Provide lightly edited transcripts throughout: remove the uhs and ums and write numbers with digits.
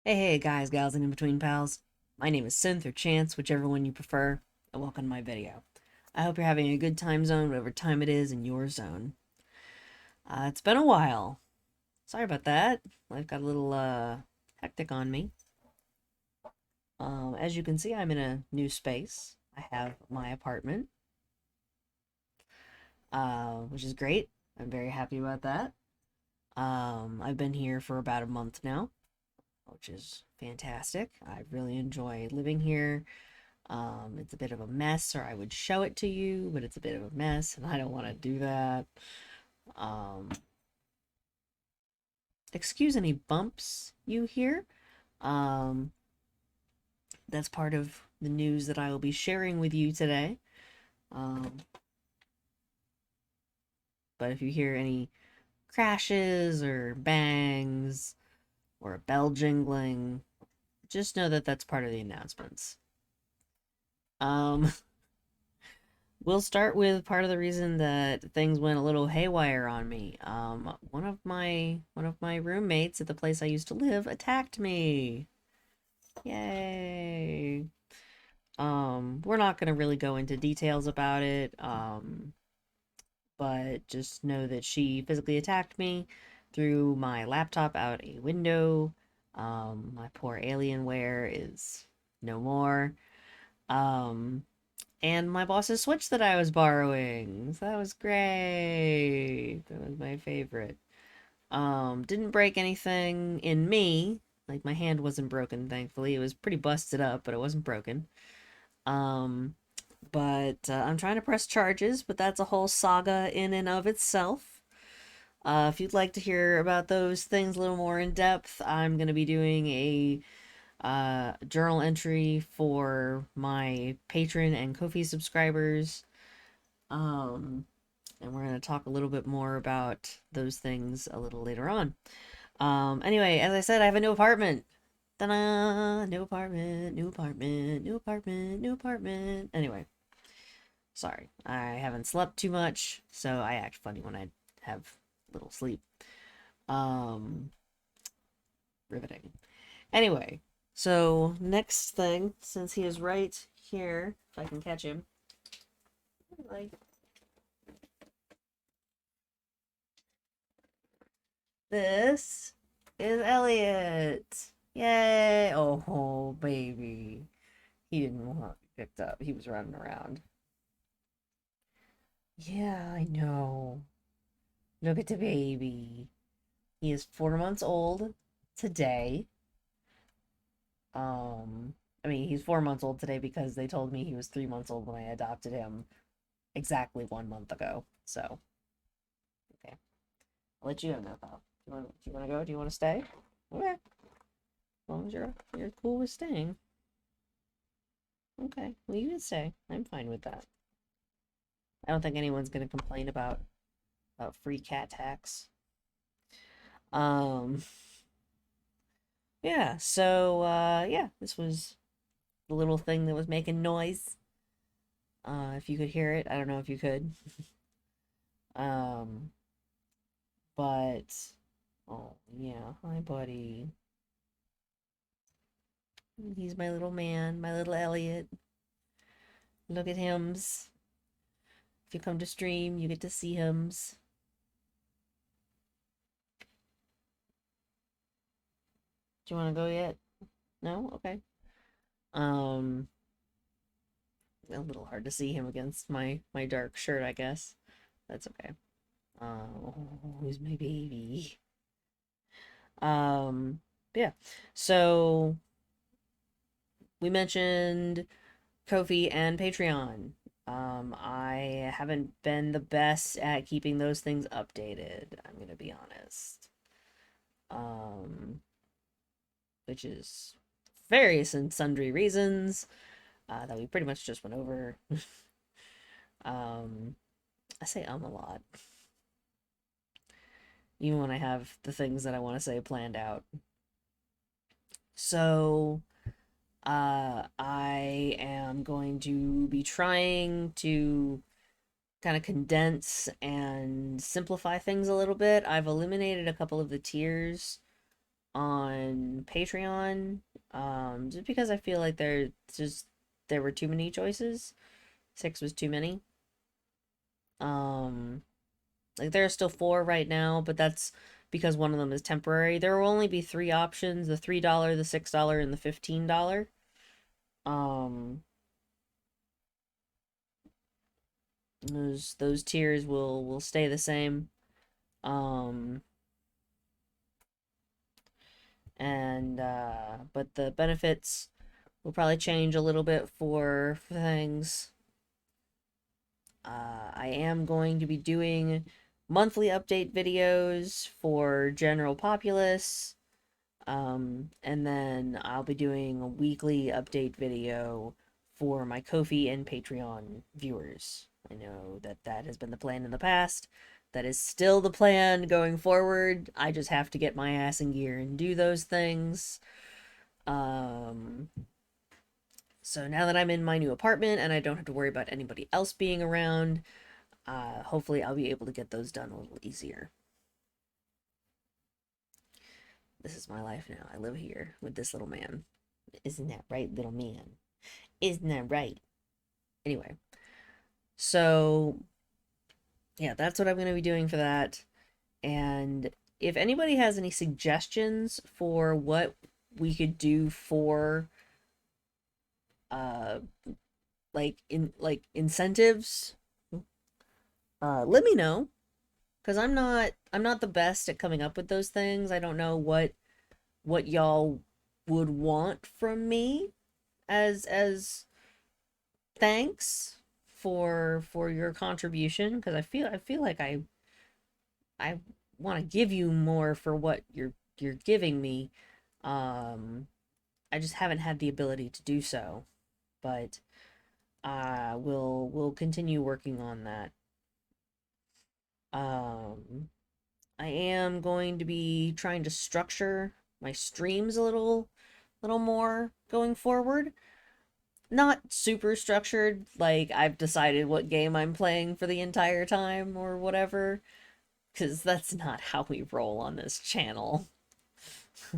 Hey, guys, gals, and in-between pals. My name is Synth or Chance, whichever one you prefer, and welcome to my video. I hope you're having a good time zone, whatever time it is in your zone. It's been a while. Sorry about that. Life got a little, hectic on me. As you can see, I'm in a new space. I have my apartment, which is great. I'm very happy about that. I've been here for about a month now, which is fantastic. I really enjoy living here. It's a bit of a mess, or I would show it to you, but it's a bit of a mess, and I don't want to do that. Um, Excuse any bumps you hear. Um, that's part of the news that I will be sharing with you today. Um, but if you hear any crashes or bangs or a bell jingling, just know that that's part of the announcements. Um, We'll start with part of the reason that things went a little haywire on me. One of my roommates at the place I used to live attacked me. Yay. We're not gonna really go into details about it. But just know that she physically attacked me, threw my laptop out a window. My poor Alienware is no more. Um, and my boss's Switch that I was borrowing. So that was great. That was my favorite. Didn't break anything in me. Like my hand wasn't broken, thankfully. It was pretty busted up, but it wasn't broken. Um, but I'm trying to press charges, but that's a whole saga in and of itself. If you'd like to hear about those things a little more in depth, I'm going to be doing a journal entry for my Patreon and Ko-fi subscribers. Um, and we're going to talk a little bit more about those things a little later on. Anyway, as I said, I have a new apartment. Ta-da! New apartment, new apartment, new apartment, new apartment. Anyway, sorry. I haven't slept too much, so I act funny when I have little sleep. Um, Riveting. Anyway, so next thing, since he is right here, if I can catch him. Like, this is Elliot. Yay! Oh, baby. He didn't want to be picked up. He was running around. Yeah, I know. Look at the baby. He is 4 months old today. I mean, he's 4 months old today because they told me he was 3 months old when I adopted him exactly 1 month ago. So, okay. I'll let you know, pal. Do you want to go? Do you want to stay? Okay. As long as you're cool with staying. Okay. Well, you can stay. I'm fine with that. I don't think anyone's gonna complain about free cat tax. Um, yeah, so yeah, this was the little thing that was making noise. If you could hear it, I don't know if you could. Um, but oh yeah, hi buddy. He's my little man, my little Elliot. Look at hims. If you come to stream, you get to see hims. Do you want to go yet? No? Okay. Um, a little hard to see him against my dark shirt, I guess. That's okay. Oh, who's my baby? Yeah. So we mentioned Kofi and Patreon. I haven't been the best at keeping those things updated. I'm gonna be honest. Um, which is various and sundry reasons that we pretty much just went over. um, I say a lot, even when I have the things that I want to say planned out. So, I am going to be trying to kind of condense and simplify things a little bit. I've eliminated a couple of the tiers on Patreon, just because I feel like there were too many choices. Six was too many. Um, like there are still four right now, but that's because one of them is temporary. There will only be three options: the $3, the $6, and the $15. Um, those tiers will stay the same. Um, and but the benefits will probably change a little bit for things. I am going to be doing monthly update videos for general populace. And then I'll be doing a weekly update video for my Ko-fi and Patreon viewers. I know that that has been the plan in the past. That is still the plan going forward. I just have to get my ass in gear and do those things. Um, so now that I'm in my new apartment and I don't have to worry about anybody else being around, hopefully I'll be able to get those done a little easier. This is my life now. I live here with this little man. Isn't that right, little man? Isn't that right? Anyway, so yeah, that's what I'm going to be doing for that. And if anybody has any suggestions for what we could do for uh like incentives, let me know, because I'm not the best at coming up with those things. I don't know what y'all would want from me as thanks for your contribution, because I feel like I want to give you more for what you're giving me. Um, I just haven't had the ability to do so, but we'll continue working on that. Um, I am going to be trying to structure my streams a little more going forward. Not super structured, like I've decided what game I'm playing for the entire time or whatever, because that's not how we roll on this channel.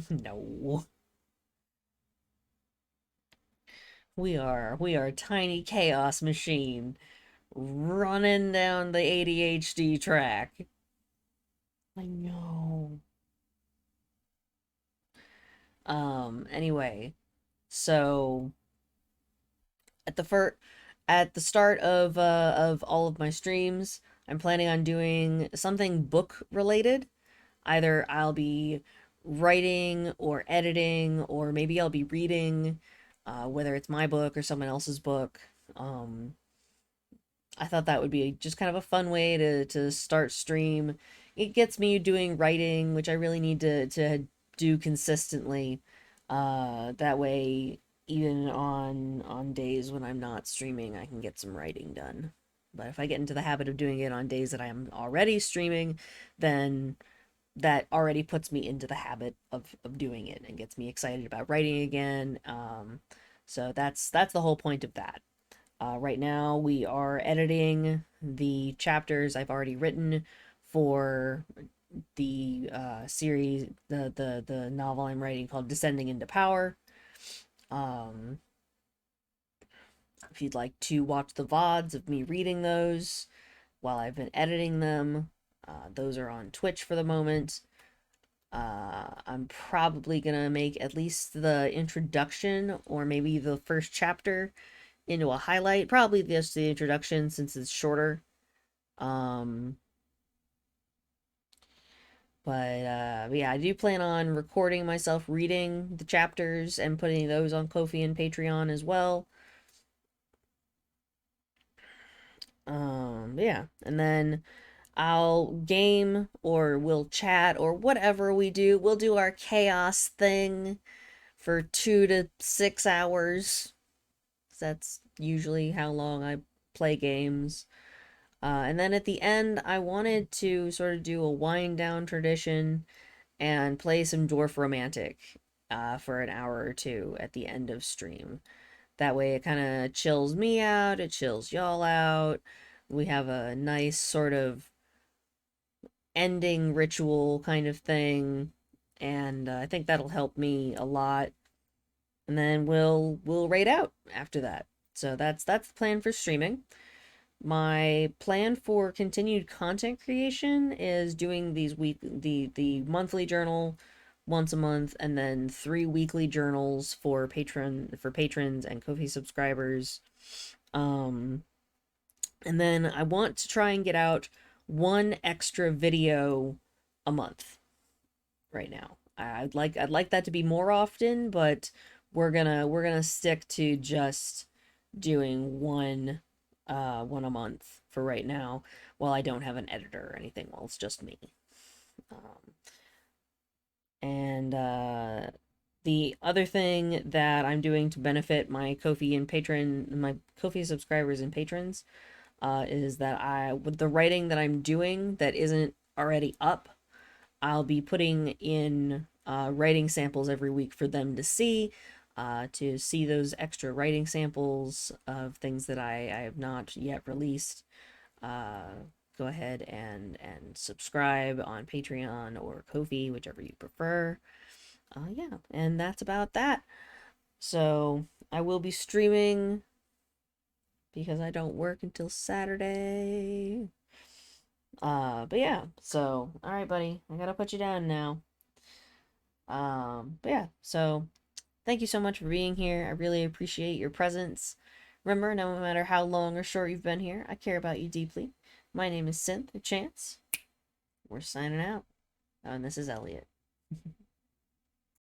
No. We are a tiny chaos machine running down the ADHD track. I know. Anyway, so at the start of all of my streams, I'm planning on doing something book related. Either I'll be writing or editing, or maybe I'll be reading, whether it's my book or someone else's book. Um, I thought that would be just kind of a fun way to start stream. It gets me doing writing, which I really need to do consistently. That way, even on days when I'm not streaming, I can get some writing done. But if I get into the habit of doing it on days that I'm already streaming, then that already puts me into the habit of doing it and gets me excited about writing again. So that's the whole point of that. Right now, we are editing the chapters I've already written for the series, the novel I'm writing called Descending into Power. Um, if you'd like to watch the VODs of me reading those while I've been editing them, those are on Twitch for the moment. I'm probably gonna make at least the introduction or maybe the first chapter into a highlight. Probably just the introduction since it's shorter. Um, but yeah, I do plan on recording myself reading the chapters and putting those on Ko-fi and Patreon as well. Yeah, and then I'll game or we'll chat or whatever we do. We'll do our chaos thing for 2 to 6 hours. That's usually how long I play games. And then at the end, I wanted to sort of do a wind down tradition and play some Dwarf Romantic for an hour or two at the end of stream. That way, it kind of chills me out, it chills y'all out. We have a nice sort of ending ritual kind of thing, and I think that'll help me a lot. And then we'll raid out after that. So that's the plan for streaming. My plan for continued content creation is doing the monthly journal once a month, and then 3 weekly journals for patrons and Ko-fi subscribers. Um, and then I want to try and get out one extra video a month right now. I'd like that to be more often, but we're gonna stick to just doing one a month for right now, while I don't have an editor or anything, while it's just me. Um, and the other thing that I'm doing to benefit my Ko-fi subscribers and patrons, is that with the writing that I'm doing that isn't already up, I'll be putting in writing samples every week for them to see those extra writing samples of things that I have not yet released. Go ahead and subscribe on Patreon or Ko-fi, whichever you prefer. Yeah, and that's about that. So I will be streaming because I don't work until Saturday. But yeah, so all right, buddy, I gotta put you down now. But yeah, so thank you so much for being here. I really appreciate your presence. Remember, no matter how long or short you've been here, I care about you deeply. My name is Synth, or Chance. We're signing out. Oh, and this is Elliot.